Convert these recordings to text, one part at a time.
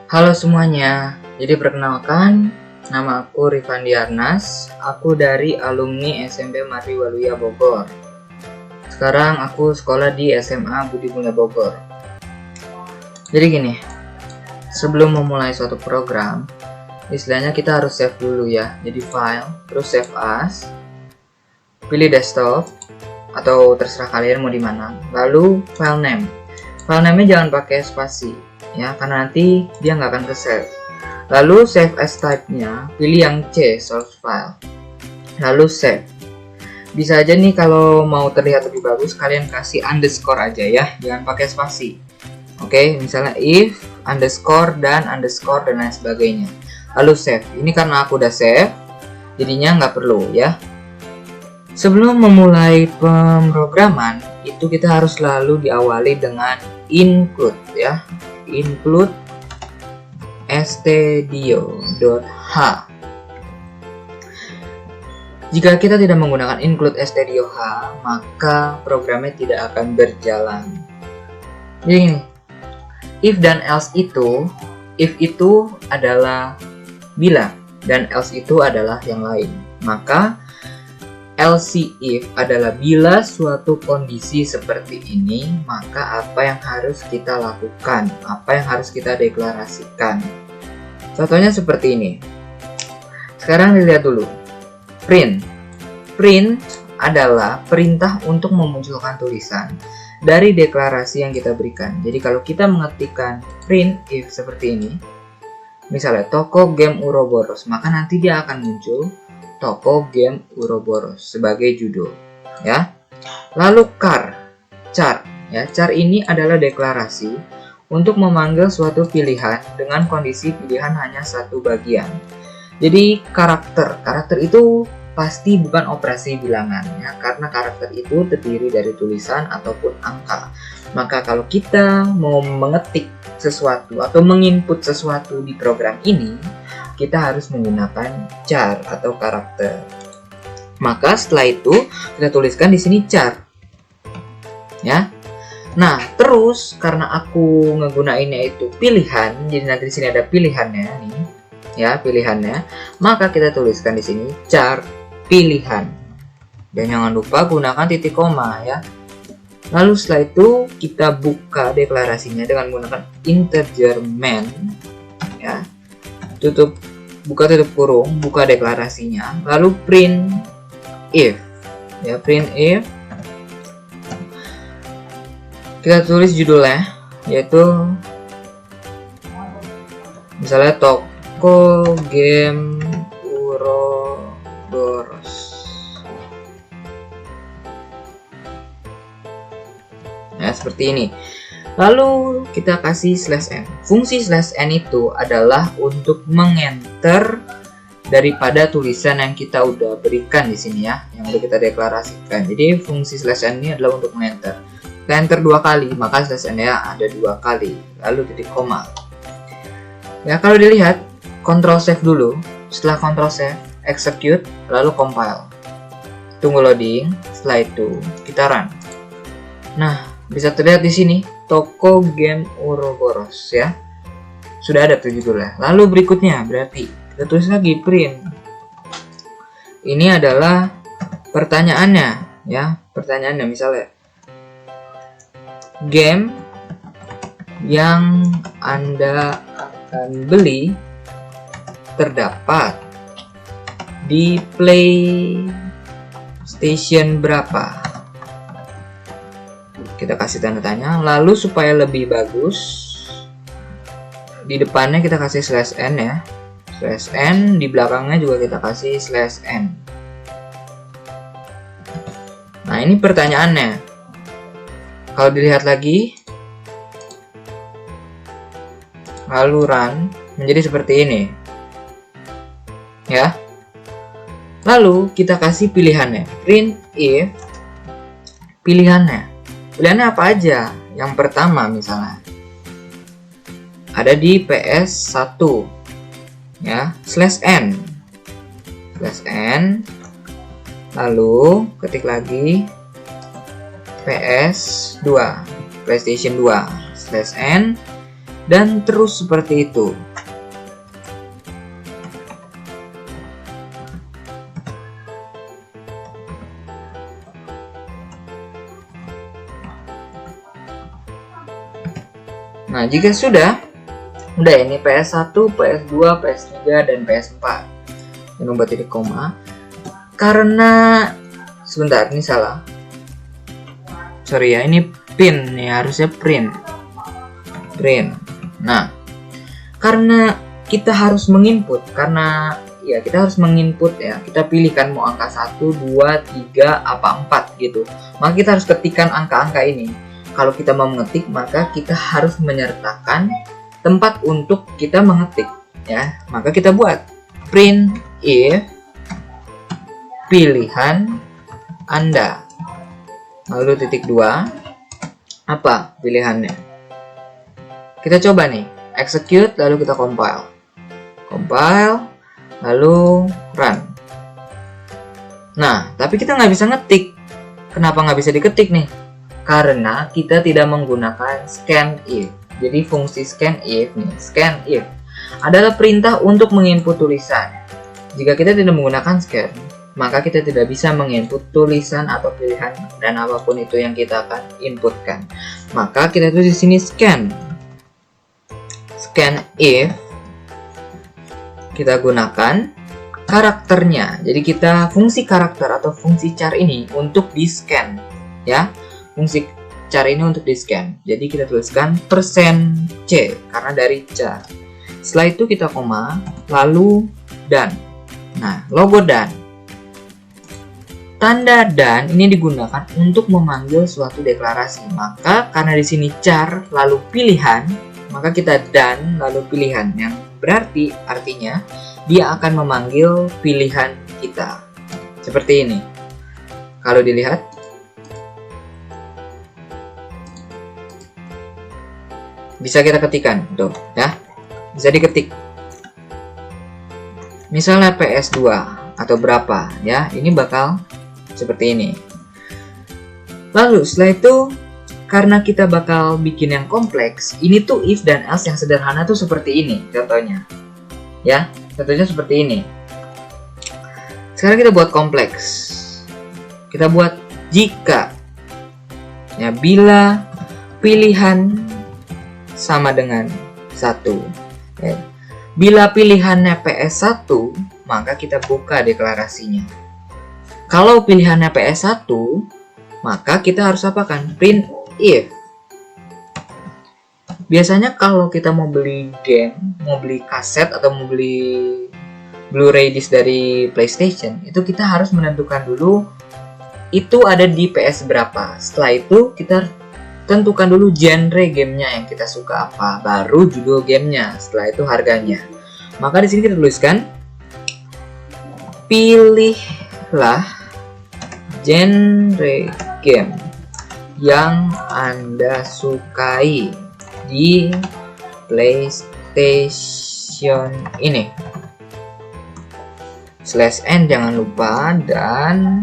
Halo semuanya, jadi perkenalkan, nama aku Rifandi Arnas, aku dari alumni SMP Mardi Waluya Bogor. Sekarang aku sekolah di SMA Budi Mulia Bogor. Jadi gini, sebelum memulai suatu program, istilahnya kita harus save dulu ya. Jadi file, terus save as, pilih desktop, atau terserah kalian mau di mana. Lalu file name, file name-nya jangan pakai spasi ya, karena nanti dia nggak akan ke save. Lalu save as type-nya, pilih yang C, source file, lalu save. Bisa aja nih kalau mau terlihat lebih bagus kalian kasih underscore aja ya, jangan pakai spasi. Oke, misalnya if underscore dan lain sebagainya, lalu save. Ini karena aku udah save jadinya nggak perlu ya. Sebelum memulai pemrograman itu kita harus selalu diawali dengan include ya, include stdio.h. Jika kita tidak menggunakan include stdio.h, maka programnya tidak akan berjalan. Jadi ini, if dan else itu, if itu adalah bila dan else itu adalah yang lain. Maka else if adalah bila suatu kondisi seperti ini, maka apa yang harus kita lakukan, apa yang harus kita deklarasikan. Contohnya seperti ini. Sekarang dilihat dulu. Print. Print adalah perintah untuk memunculkan tulisan dari deklarasi yang kita berikan. Jadi kalau kita mengetikkan print if seperti ini, misalnya toko game Uroboros, maka nanti dia akan muncul toko game Uroboros sebagai judul ya. Lalu char ya, char ini adalah deklarasi untuk memanggil suatu pilihan dengan kondisi pilihan hanya satu bagian. Jadi karakter itu pasti bukan operasi bilangan ya, karena karakter itu terdiri dari tulisan ataupun angka. Maka kalau kita mau mengetik sesuatu atau menginput sesuatu di program ini, kita harus menggunakan char atau karakter. Maka setelah itu kita tuliskan di sini char. Ya. Nah, terus karena aku ngegunainnya itu pilihan, jadi nanti di sini ada pilihannya nih. Ya, pilihannya. Maka kita tuliskan di sini char pilihan. Dan jangan lupa gunakan titik koma ya. Lalu setelah itu kita buka deklarasinya dengan menggunakan integer main ya. Buka tutup kurung, buka deklarasinya, lalu print if ya, print if. Kita tulis judulnya, yaitu misalnya toko game Uroboros ya, seperti ini. Lalu kita kasih /n. Fungsi /n itu adalah untuk mengenter daripada tulisan yang kita udah berikan di sini ya, yang udah kita deklarasikan. Jadi fungsi /n ini adalah untuk mengenter. Kita enter 2 kali, maka /n-nya ada 2 kali. Lalu titik koma. Ya, kalau dilihat, Ctrl save dulu. Setelah Ctrl save, execute, lalu compile. Tunggu loading. Setelah itu kita run. Nah, bisa terlihat di sini toko game Uroboros ya. Sudah ada tuh judulnya. Lalu berikutnya berarti kita tulis lagi print. Ini adalah pertanyaannya ya. Pertanyaannya misalnya game yang Anda akan beli terdapat di PlayStation berapa? Kita kasih tanda tanya. Lalu supaya lebih bagus, di depannya kita kasih /n ya, /n, di belakangnya juga kita kasih /n. Nah, ini pertanyaannya. Kalau dilihat lagi, lalu run, menjadi seperti ini ya. Lalu kita kasih pilihannya, print if pilihannya. Pilihannya apa aja? Yang pertama misalnya ada di PS1 ya, /n, lalu ketik lagi PS2, PlayStation 2 /n, dan terus seperti itu. Nah, jika sudah ini PS1, PS2, PS3, dan PS4. Jangan lupa titik koma. Karena sebentar, ini salah. Sorry ya, ini pin ya, harusnya print. Nah, karena kita harus menginput, kita harus menginput ya. Kita pilihkan mau angka 1, 2, 3, apa 4 gitu. Maka kita harus ketikkan angka-angka ini. Kalau kita mau mengetik, maka kita harus menyertakan tempat untuk kita mengetik ya. Maka kita buat print if pilihan Anda. Lalu titik 2, apa pilihannya? Kita coba nih, execute, lalu kita compile, lalu run. Nah, tapi kita nggak bisa ngetik. Kenapa nggak bisa diketik nih? Karena kita tidak menggunakan scanif. Jadi fungsi scanif adalah perintah untuk menginput tulisan. Jika kita tidak menggunakan scan, maka kita tidak bisa menginput tulisan atau pilihan dan apapun itu yang kita akan inputkan. Maka kita tulis di sini scanif. Kita gunakan karakternya. Jadi kita fungsi karakter atau fungsi char ini untuk di scan ya. Fungsi char ini untuk di scan. Jadi kita tuliskan %c karena dari char. Setelah itu kita koma, lalu dan. Nah, logo dan. Tanda dan ini digunakan untuk memanggil suatu deklarasi. Maka karena di sini char lalu pilihan, maka kita dan lalu pilihan, yang berarti artinya dia akan memanggil pilihan kita. Seperti ini. Kalau dilihat, bisa kita ketikkan tuh ya, bisa diketik misalnya PS2 atau berapa ya, ini bakal seperti ini. Lalu setelah itu, karena kita bakal bikin yang kompleks, ini tuh if dan else yang sederhana tuh seperti ini contohnya ya, contohnya seperti ini. Sekarang kita buat kompleks, kita buat jika ya, bila pilihan sama dengan 1 ya. Bila pilihannya PS1, maka kita buka deklarasinya. Kalau pilihannya PS1, maka kita harus apakan? Print if. Biasanya kalau kita mau beli game, mau beli kaset atau mau beli Blu-ray disc dari PlayStation, itu kita harus menentukan dulu itu ada di PS berapa. Setelah itu kita tentukan dulu genre gamenya yang kita suka apa, baru judul gamenya, setelah itu harganya. Maka di sini kita tuliskan pilihlah genre game yang Anda sukai di PlayStation ini. /n jangan lupa, dan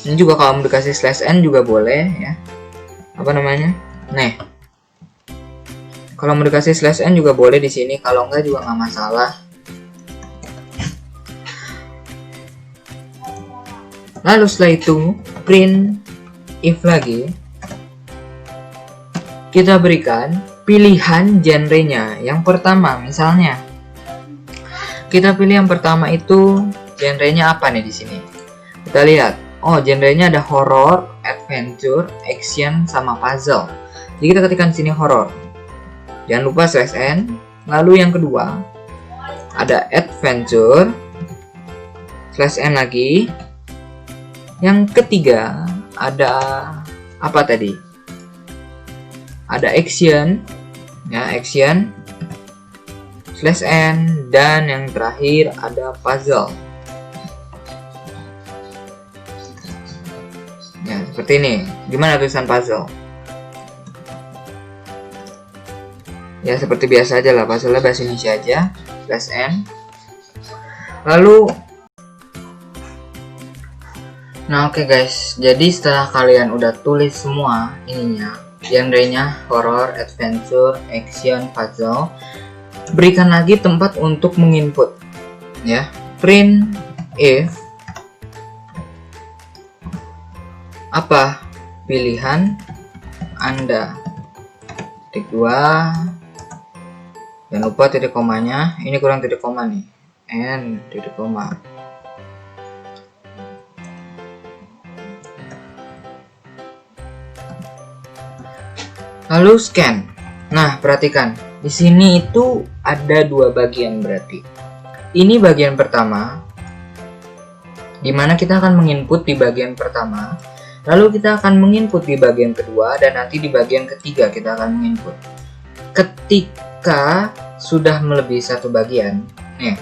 ini juga kalau mau dikasih /n juga boleh ya. Apa namanya? Nih. Kalau mau dikasih /n juga boleh di sini, kalau enggak juga nggak masalah. Lalu setelah itu print if lagi. Kita berikan pilihan genrenya. Yang pertama misalnya kita pilih yang pertama itu genrenya apa nih di sini? Kita lihat. Oh, genrenya ada horror, adventure, action, sama puzzle. Jadi kita ketikkan sini horror. Jangan lupa /n. Lalu yang kedua ada adventure, /n lagi. Yang ketiga ada apa tadi? Ada action, ya action, /n, dan yang terakhir ada puzzle. Ya, seperti ini. Gimana tulisan puzzle? Ya, seperti biasa aja lah, puzzle-nya bahasa Indonesia aja, /n. Lalu nah, oke guys. Jadi setelah kalian udah tulis semua ininya, Genrenya horror, adventure, action, puzzle. Berikan lagi tempat untuk menginput, ya. Print if apa pilihan Anda. Titik 2. Jangan lupa titik komanya. Ini kurang titik koma nih. And titik koma. Lalu scan. Nah, perhatikan. Di sini itu ada dua bagian berarti. Ini bagian pertama, di mana kita akan menginput di bagian pertama, lalu kita akan menginput di bagian kedua, dan nanti di bagian ketiga kita akan menginput. Ketika sudah melebihi satu bagian, nih,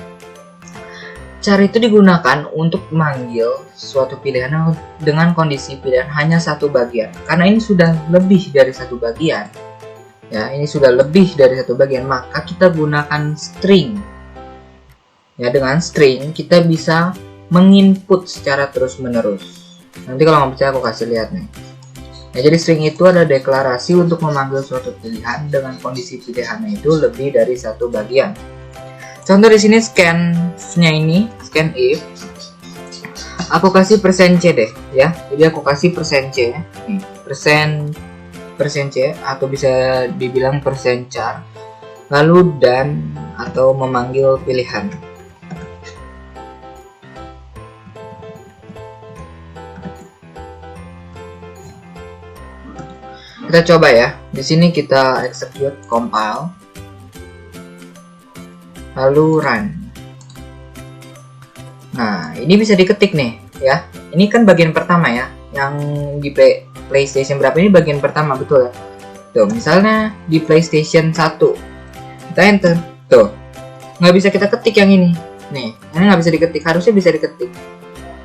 cara itu digunakan untuk memanggil suatu pilihan dengan kondisi pilihan hanya satu bagian. Karena ini sudah lebih dari satu bagian, ya, ini sudah lebih dari satu bagian, maka kita gunakan string. Ya, dengan string kita bisa menginput secara terus-menerus. Nanti kalau nggak percaya aku kasih lihat nih. Ya, jadi string itu adalah deklarasi untuk memanggil suatu pilihan dengan kondisi pilihannya itu lebih dari satu bagian. Contoh di sini scan-nya ini, scan if. Aku kasih %c deh, ya. Jadi aku kasih %c, nih, %c atau bisa dibilang %char. Lalu dan atau memanggil pilihan. Kita coba ya. Di sini kita execute, compile, lalu run. Nah, ini bisa diketik nih, ya. Ini kan bagian pertama ya, yang di PlayStation berapa ini bagian pertama, betul ya? Tuh, misalnya di PlayStation 1, kita enter, tuh, nggak bisa kita ketik yang ini. Nih, ini nggak bisa diketik, harusnya bisa diketik.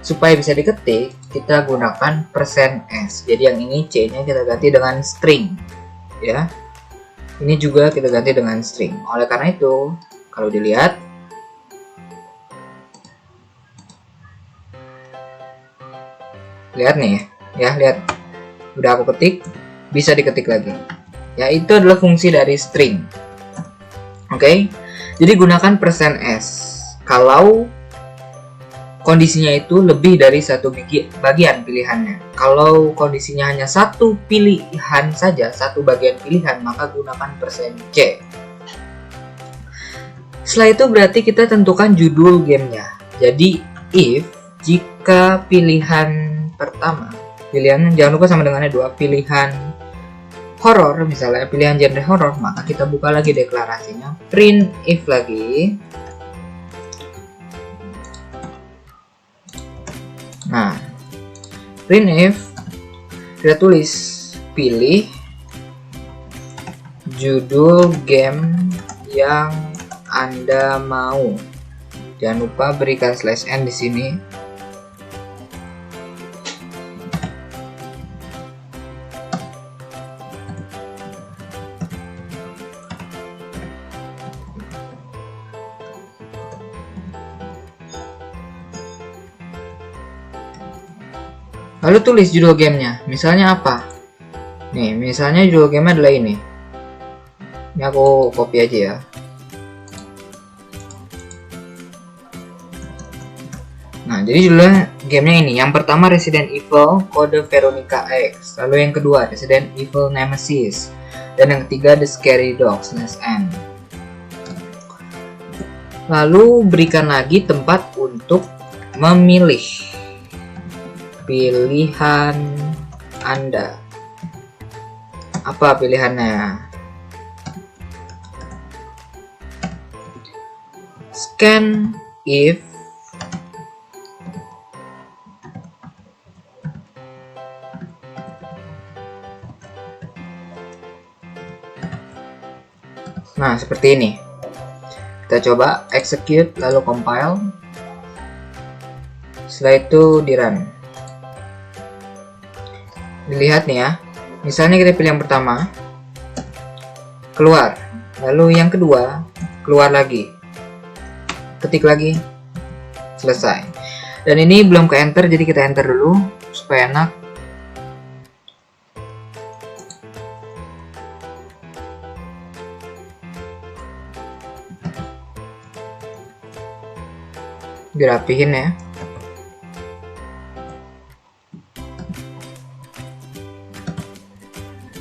Supaya bisa diketik, kita gunakan %s. Jadi yang ini C-nya kita ganti dengan string, ya. Ini juga kita ganti dengan string. Oleh karena itu, kalau dilihat, lihat nih, ya, lihat. Udah aku ketik, bisa diketik lagi. Ya, itu adalah fungsi dari string. Oke. Jadi gunakan %s kalau kondisinya itu lebih dari satu bagian pilihannya. Kalau kondisinya hanya satu pilihan saja, satu bagian pilihan, maka gunakan %c. Setelah itu berarti kita tentukan judul gamenya. Jadi if jika pilihan pertama, pilihan jangan lupa sama dengannya 2, pilihan horror, misalnya pilihan genre horror, maka kita buka lagi deklarasinya, print if lagi. Nah, print if kita tulis pilih judul game yang Anda mau. Jangan lupa berikan /n di sini. Lalu tulis judul gamenya, misalnya apa? Nih, misalnya judul gamenya adalah ini. Ini aku copy aja ya. Nah, jadi judulnya gamenya ini. Yang pertama Resident Evil Code Veronica X. Lalu yang kedua Resident Evil Nemesis. Dan yang ketiga The Scary Dogs Next End. Lalu berikan lagi tempat untuk memilih pilihan Anda. Apa pilihannya? Scan if nah, seperti ini. Kita coba execute lalu compile. Setelah itu di run. Dilihat nih ya, misalnya kita pilih yang pertama, keluar, lalu yang kedua, keluar lagi, ketik lagi, selesai. Dan ini belum ke enter, jadi kita enter dulu supaya enak. Dirapihin ya.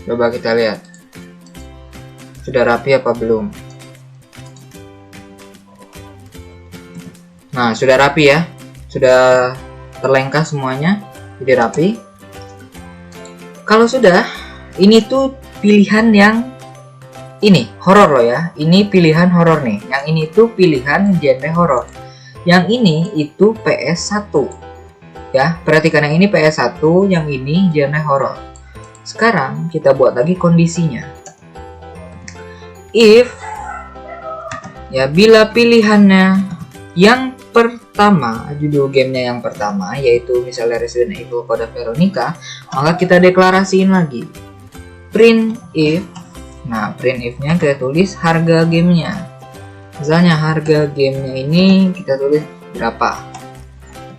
Coba kita lihat, sudah rapi apa belum? Nah, sudah rapi ya, sudah terlengkah semuanya, jadi rapi. Kalau sudah, ini tuh pilihan yang ini horor loh ya, ini pilihan horor nih. Yang ini tuh pilihan genre horor. Yang ini itu PS1 ya, perhatikan, yang ini PS1, yang ini genre horor. Sekarang kita buat lagi kondisinya. If ya, bila pilihannya yang pertama, judul gamenya yang pertama yaitu misalnya Resident Evil Code Veronica, maka kita deklarasiin lagi print if. Nah, print if-nya kita tulis harga gamenya. Misalnya harga gamenya ini kita tulis berapa,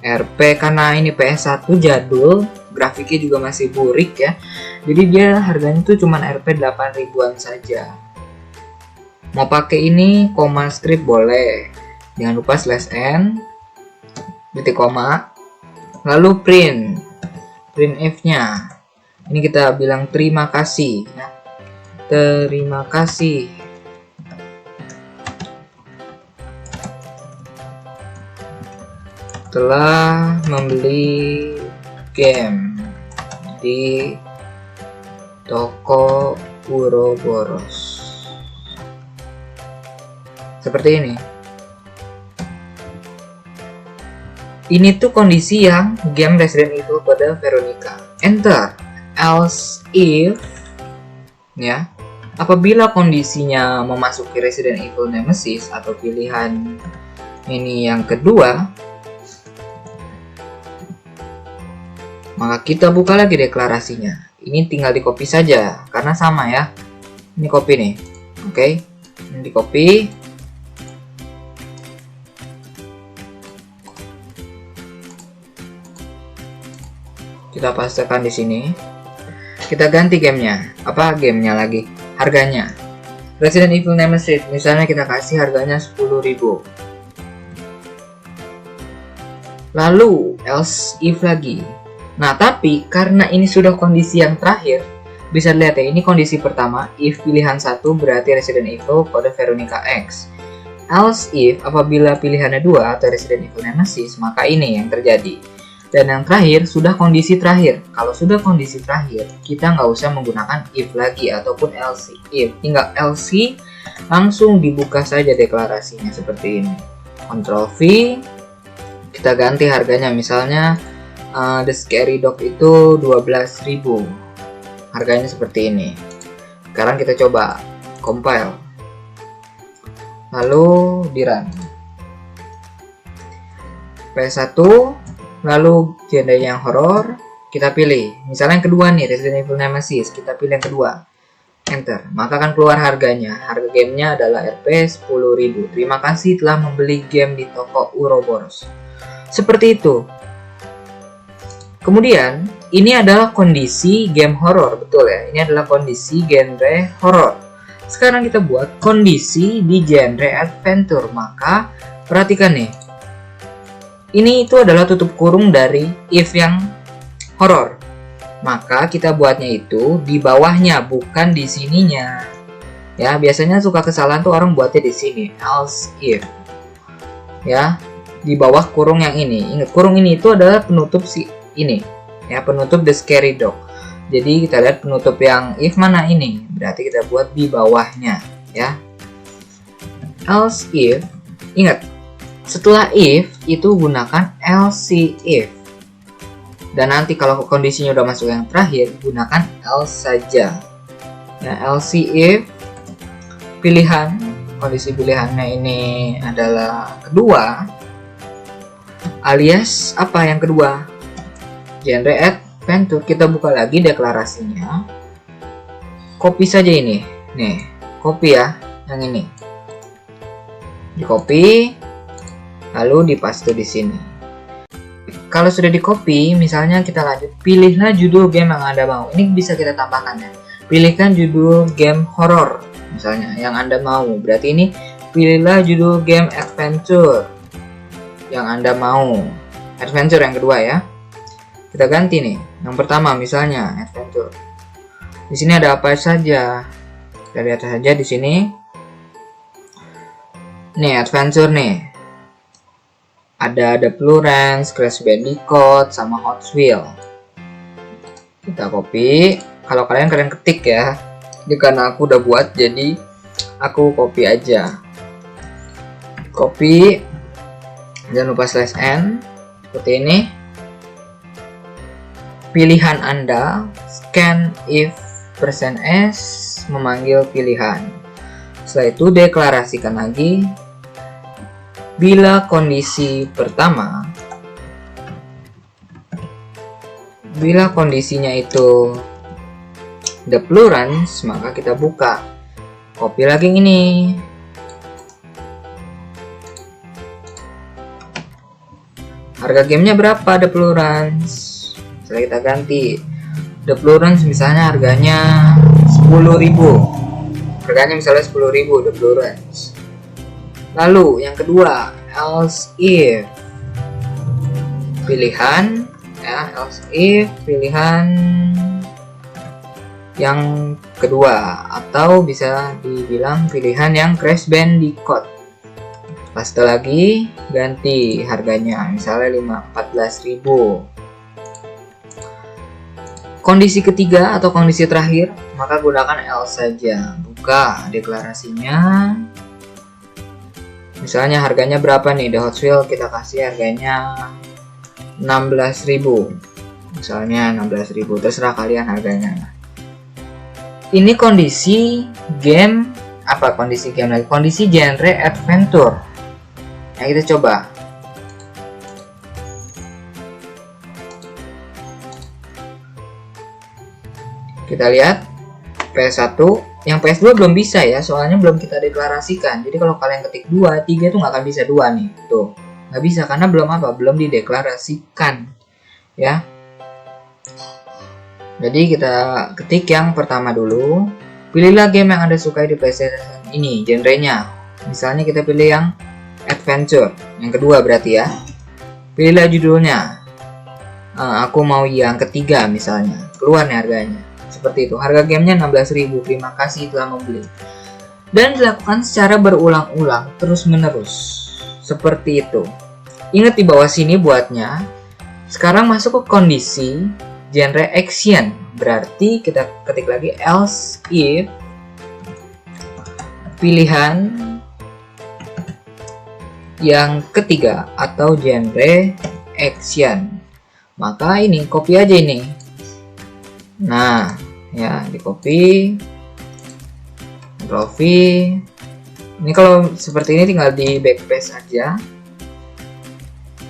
RP, karena ini PS1 jadul, grafiknya juga masih burik ya, jadi dia harganya tuh cuman RP 8 ribuan saja. Mau pakai ini koma script boleh, jangan lupa /n titik koma, lalu print if-nya ini kita bilang terima kasih ya. Terima kasih telah membeli game di toko Uroboros. Seperti ini. Ini tuh kondisi yang game Resident Evil Code Veronica. Enter. Else if ya, apabila kondisinya memasuki Resident Evil Nemesis atau pilihan ini yang kedua, maka kita buka lagi deklarasinya. Ini tinggal di copy saja karena sama ya. Ini copy nih. Oke. Ini di copy. Kita pastekan di sini. Kita ganti gamenya. Apa gamenya lagi? Harganya. Resident Evil Nemesis, misalnya kita kasih harganya 10.000. Lalu else if lagi. Nah, tapi karena ini sudah kondisi yang terakhir, bisa lihat ya, ini kondisi pertama, if pilihan 1 berarti Resident Evil Code Veronica X. Else if apabila pilihannya 2 atau Resident Evil Nemesis, maka ini yang terjadi. Dan yang terakhir sudah kondisi terakhir. Kalau sudah kondisi terakhir, kita nggak usah menggunakan if lagi ataupun else if. Tinggal else, langsung dibuka saja deklarasinya seperti ini. Ctrl V, kita ganti harganya, misalnya The Scary Dog itu 12.000. Harganya seperti ini. Sekarang kita coba compile. Lalu di run. PS1, lalu genre yang horor, kita pilih. Misalnya yang kedua nih, Resident Evil Nemesis, kita pilih yang kedua. Enter. Maka akan keluar harganya. Harga gamenya adalah Rp 10.000. Terima kasih telah membeli game di toko Uroboros. Seperti itu. Kemudian, ini adalah kondisi game horor, betul ya? Ini adalah kondisi genre horor. Sekarang kita buat kondisi di genre adventure. Maka, perhatikan nih. Ini itu adalah tutup kurung dari if yang horor. Maka kita buatnya itu di bawahnya, bukan di sininya. Ya, biasanya suka kesalahan tuh orang buatnya di sini, else if. Ya, di bawah kurung yang ini. Ingat, kurung ini itu adalah penutup si ini. Ya, penutup The Scary Dog. Jadi kita lihat penutup yang if mana ini. Berarti kita buat di bawahnya, ya. Else if. Ingat, setelah if itu gunakan else if. Dan nanti kalau kondisinya udah masuk yang terakhir, gunakan else saja. Ya, else if pilihan, kondisi pilihannya ini adalah kedua, alias apa yang kedua? Genre adventure. Kita buka lagi deklarasinya. Copy saja ini. Nih, copy ya yang ini. Di copy, lalu dipaste di sini. Kalau sudah di copy, misalnya kita lanjut, pilihlah judul game yang Anda mau. Ini bisa kita tambahkan ya. Pilihkan judul game horror, misalnya yang Anda mau. Berarti ini pilihlah judul game adventure. yang Anda mau. Adventure yang kedua ya. Kita ganti nih. Yang pertama misalnya adventure. Di sini ada apa saja? Kita lihat saja di sini. Nih adventure nih. Ada The Blue Ranch, Crash Bandicoot, sama Hot Wheels. Kita copy. Kalau kalian ketik ya. Jadi karena aku udah buat, jadi aku copy aja. Copy. Jangan lupa slash n. Seperti ini. Pilihan Anda. Scan if %s memanggil pilihan. Setelah itu deklarasikan lagi. Bila kondisi pertama, bila kondisinya itu The Blue Ranch, maka kita buka. Copy lagi ini. Harga gamenya berapa The Blue Ranch? Setelah kita ganti The Blue Ranch, misalnya harganya 10.000. Harganya misalnya 10.000 The Blue Ranch. Lalu yang kedua, else if pilihan ya, else if pilihan yang kedua, atau bisa dibilang pilihan yang Crash Bandicoot. Paste lagi, ganti harganya misalnya 14.000. Kondisi ketiga atau kondisi terakhir, maka gunakan else saja. Buka deklarasinya. Misalnya harganya berapa nih, The Hot Wheels kita kasih harganya 16.000. Misalnya 16.000, terserah kalian harganya. Ini kondisi game apa? Kondisi game lagi. Kondisi genre adventure. Nah, kita coba. Kita lihat PS1. Yang PS2 belum bisa ya, soalnya belum kita deklarasikan. Jadi kalau kalian ketik 2, 3 tuh nggak akan bisa 2 nih. Tuh, nggak bisa karena belum apa? Belum dideklarasikan. Ya. Jadi kita ketik yang pertama dulu. Pilihlah game yang Anda sukai di PlayStation ini, genrenya. Misalnya kita pilih yang adventure. Yang kedua berarti ya. Pilihlah judulnya. Aku mau yang ketiga misalnya. Keluar nih harganya. Seperti itu. Harga gamenya 16.000. Terima kasih telah membeli. Dan dilakukan secara berulang-ulang terus menerus. Seperti itu. Ingat di bawah sini buatnya. Sekarang masuk ke kondisi genre action. Berarti kita ketik lagi else if pilihan yang ketiga atau genre action. Maka ini copy aja ini. Nah, ya di copy, Ctrl V. Ini kalau seperti ini tinggal di backpaste aja.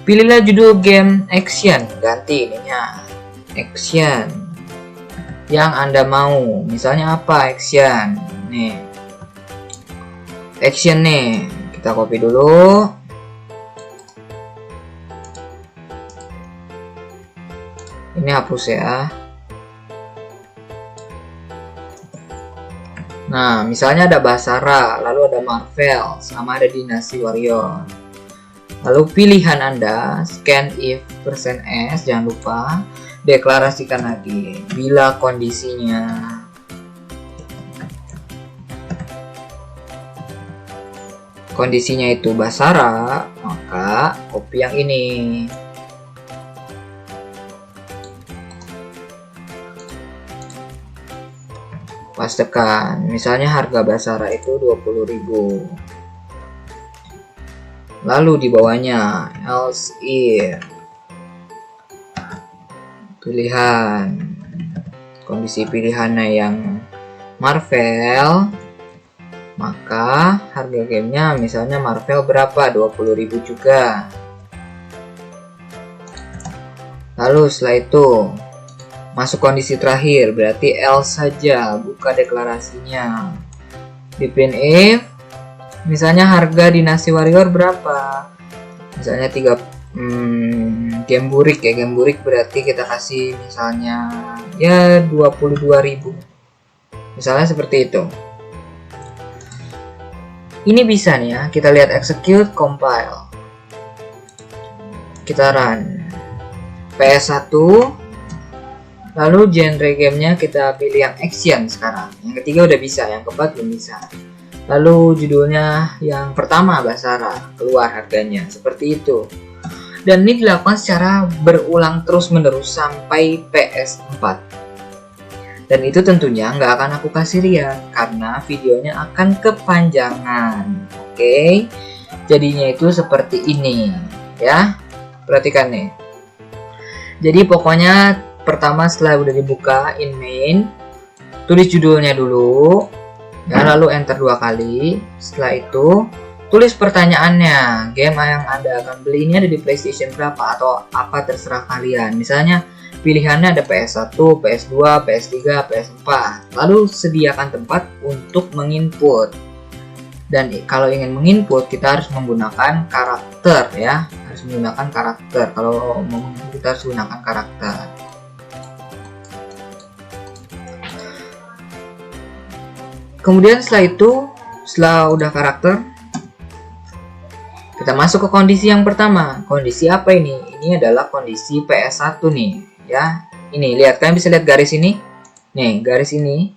Pilihlah judul game action, ganti ininya action yang Anda mau. Misalnya apa action? Nih, action nih. Kita copy dulu. Ini hapus ya. Nah, misalnya ada Basara, lalu ada Marvel, sama ada Dynasty Warrior. Lalu pilihan Anda, scan if %s, jangan lupa, deklarasikan lagi, bila kondisinya. Kondisinya itu Basara, maka copy yang ini. Pastekan, misalnya harga Basara itu 20.000. Lalu di bawahnya else if pilihan, kondisi pilihannya yang Marvel, maka harga gamenya misalnya Marvel berapa? 20.000 juga. Lalu setelah itu masuk kondisi terakhir, berarti else saja, buka deklarasinya. Di print if misalnya harga Dynasty Warrior berapa? Misalnya 3 game burik ya, game burik berarti kita kasih misalnya ya 22.000. Misalnya seperti itu. Ini bisa nih ya, kita lihat execute compile. kita run PS1, lalu genre gamenya kita pilih yang action sekarang. Yang ketiga udah bisa, yang keempat belum bisa. Lalu judulnya yang pertama Basara, keluar harganya, seperti itu. Dan ini dilakukan secara berulang terus menerus sampai PS4. Dan itu tentunya nggak akan aku kasih lihat karena videonya akan kepanjangan. Oke, jadinya itu seperti ini ya, perhatikan nih. Jadi pokoknya pertama setelah udah dibuka in main, tulis judulnya dulu ya, lalu enter 2 kali. Setelah itu tulis pertanyaannya, game yang Anda akan beli ini ada di PlayStation berapa atau apa, terserah kalian. Misalnya pilihannya ada PS1, PS2, PS3, PS4. Lalu sediakan tempat untuk menginput. Dan kalau ingin menginput kita harus menggunakan karakter ya, harus menggunakan karakter. Kalau mau kita harus gunakan karakter. Kemudian setelah itu, setelah udah karakter, kita masuk ke kondisi yang pertama. Kondisi apa ini? Ini adalah kondisi PS1 nih ya. Ini lihat, kalian bisa lihat garis ini. Nih, garis ini.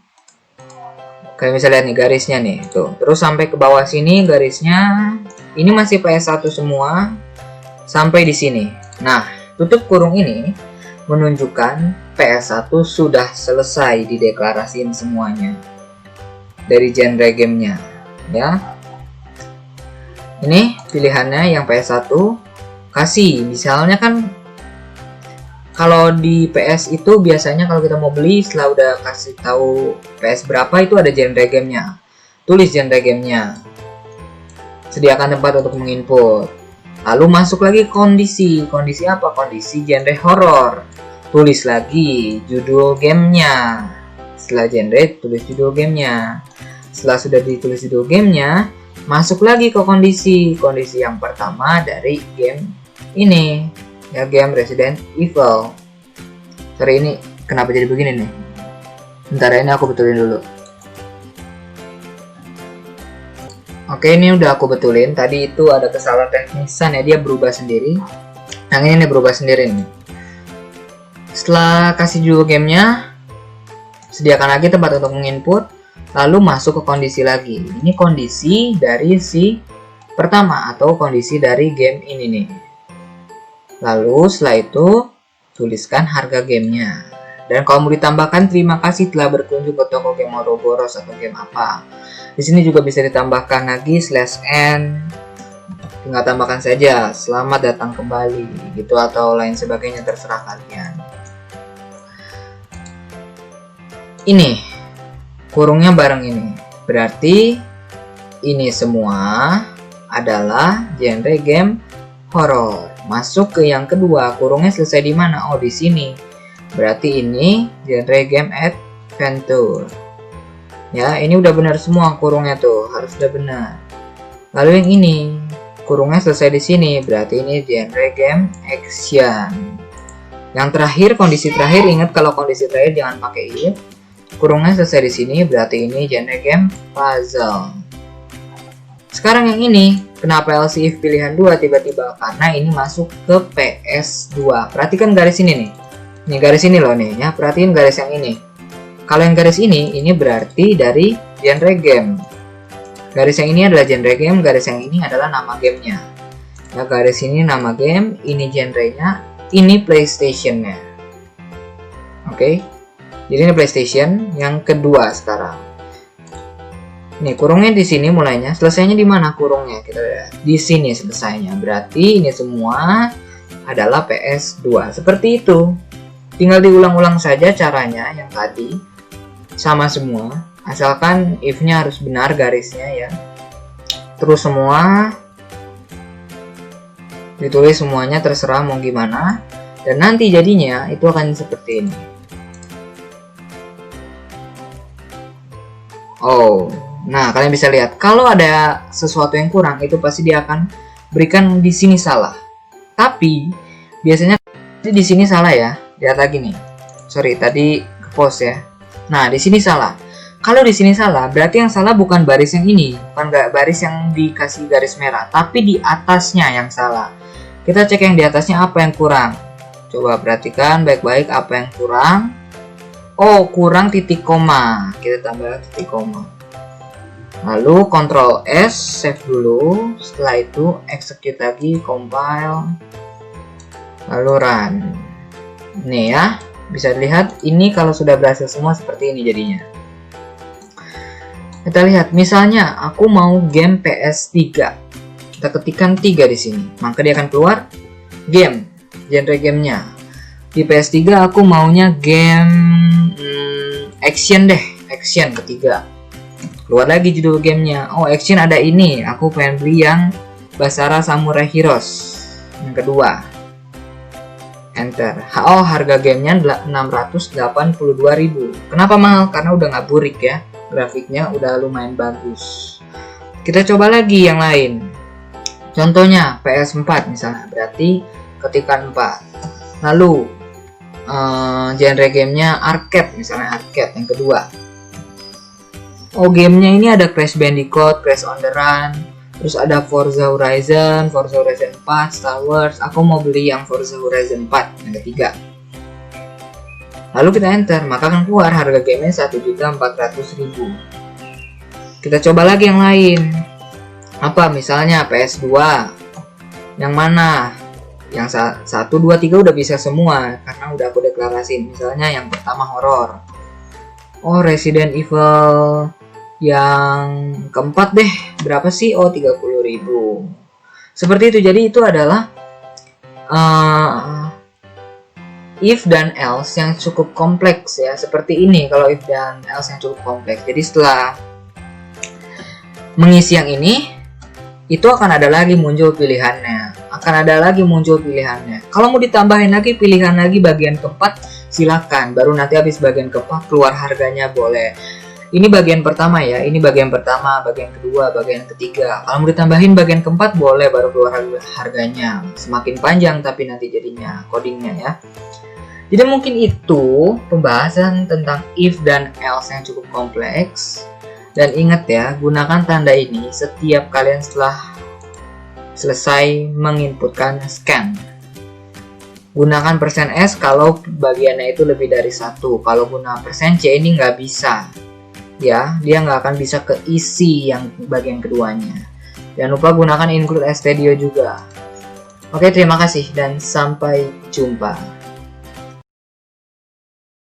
Kalian bisa lihat nih garisnya nih. Tuh. Terus sampai ke bawah sini garisnya. Ini masih PS1 semua sampai di sini. Nah, tutup kurung ini menunjukkan PS1 sudah selesai dideklarasiin semuanya dari genre gamenya ya. Ini pilihannya yang PS1 kasih, misalnya kan kalau di PS itu biasanya kalau kita mau beli setelah udah kasih tahu PS berapa itu ada genre gamenya, tulis genre gamenya, sediakan tempat untuk menginput, lalu masuk lagi kondisi apa, kondisi genre horror, tulis lagi judul gamenya. Setelah genre tulis judul gamenya. Setelah sudah ditulis judul gamenya, masuk lagi ke kondisi yang pertama dari game ini ya, game Resident Evil. Sorry, ini kenapa jadi begini nih? Bentar, ini aku betulin dulu. Oke, ini udah aku betulin. Tadi itu ada kesalahan teknisan ya, dia berubah sendiri. Yang ini berubah sendiri nih. Setelah kasih judul gamenya, sediakan lagi tempat untuk menginput, lalu masuk ke kondisi lagi. Ini kondisi dari si pertama atau kondisi dari game ini nih. Lalu setelah itu tuliskan harga gamenya. Dan kalau mau ditambahkan terima kasih telah berkunjung ke toko game Ouroboros atau game apa. Di sini juga bisa ditambahkan lagi /n. Tinggal tambahkan saja selamat datang kembali gitu atau lain sebagainya, terserah kalian. Ini kurungnya bareng ini, berarti ini semua adalah genre game horror. Masuk ke yang kedua, kurungnya selesai di mana? Oh, di sini. Berarti ini genre game adventure. Ya, ini udah benar semua kurungnya tuh, harus udah benar. Lalu yang ini, kurungnya selesai di sini, berarti ini genre game action. Yang terakhir, kondisi terakhir, ingat kalau kondisi terakhir jangan pakai if. Kurungnya selesai di sini, berarti ini genre game puzzle. Sekarang yang ini, kenapa LCF pilihan 2 tiba-tiba? Karena ini masuk ke PS2. Perhatikan garis ini nih. Nih garis ini loh nih ya, perhatiin garis yang ini. Kalau yang garis ini berarti dari genre game. Garis yang ini adalah genre game, garis yang ini adalah nama gamenya. Ya, garis ini nama game, ini genrenya, ini PlayStation-nya. Oke. Jadi ini PlayStation yang kedua sekarang. Nih kurungnya di sini mulainya, selesainya di mana kurungnya? Kita lihat di sini selesainya. Berarti ini semua adalah PS2. Seperti itu. Tinggal diulang-ulang saja caranya yang tadi. Sama semua. Asalkan if-nya harus benar garisnya ya. Terus semua ditulis semuanya, terserah mau gimana. Dan nanti jadinya itu akan seperti ini. Oh, nah kalian bisa lihat kalau ada sesuatu yang kurang itu pasti dia akan berikan di sini salah. Tapi biasanya di sini salah ya. Lihat lagi nih. Sorry tadi ke pause ya. Nah di sini salah. Kalau di sini salah berarti yang salah bukan baris yang ini, bukan baris yang dikasih garis merah, tapi di atasnya yang salah. Kita cek yang di atasnya apa yang kurang. Coba perhatikan baik-baik apa yang kurang. Oh, kurang titik koma. Kita tambah titik koma. Lalu Ctrl S, save dulu. Setelah itu execute lagi, compile. Lalu run. Nih ya, bisa dilihat ini kalau sudah berhasil semua seperti ini jadinya. Kita lihat, misalnya aku mau game PS3. Kita ketikkan 3 di sini, maka dia akan keluar game, genre gamenya. Di PS3 aku maunya game action deh, action ketiga. Keluar lagi judul gamenya. Oh, action ada ini, aku pengen beli yang Basara Samurai Heroes yang kedua. Enter. Oh, harga gamenya 682.000. Kenapa mahal? Karena udah nggak burik ya. Grafiknya udah lumayan bagus. Kita coba lagi yang lain. Contohnya PS4 misalnya, berarti ketikkan 4. Lalu genre gamenya arcade, misalnya arcade yang kedua. Oh, gamenya ini ada Crash Bandicoot, Crash on the Run, terus ada Forza Horizon 4, Star Wars. Aku mau beli yang Forza Horizon 4 yang ketiga. Lalu kita enter, maka akan keluar harga gamenya 1.400.000. Kita coba lagi yang lain. Apa misalnya PS2. Yang mana? Yang 1, 2, 3 udah bisa semua karena udah aku deklarasin. Misalnya yang pertama horor. Oh, Resident Evil yang keempat deh. Berapa sih? Oh, 30.000. Seperti itu. Jadi itu adalah if dan else yang cukup kompleks ya, seperti ini kalau if dan else yang cukup kompleks. Jadi setelah mengisi yang ini, itu akan ada lagi muncul pilihannya. Kalau mau ditambahin lagi pilihan lagi bagian keempat, silakan. Baru nanti habis bagian keempat keluar harganya boleh. Ini bagian pertama ya, ini bagian pertama, bagian kedua, bagian ketiga. Kalau mau ditambahin bagian keempat boleh, baru keluar harganya. Semakin panjang tapi nanti jadinya codingnya ya. Jadi mungkin itu pembahasan tentang if dan else yang cukup kompleks. Dan ingat ya, gunakan tanda ini setiap kalian setelah selesai menginputkan scan. Gunakan %S kalau bagiannya itu lebih dari 1. Kalau guna %C ini nggak bisa. Ya, dia nggak akan bisa keisi yang bagian keduanya. Jangan lupa gunakan include studio juga. Oke, terima kasih dan sampai jumpa.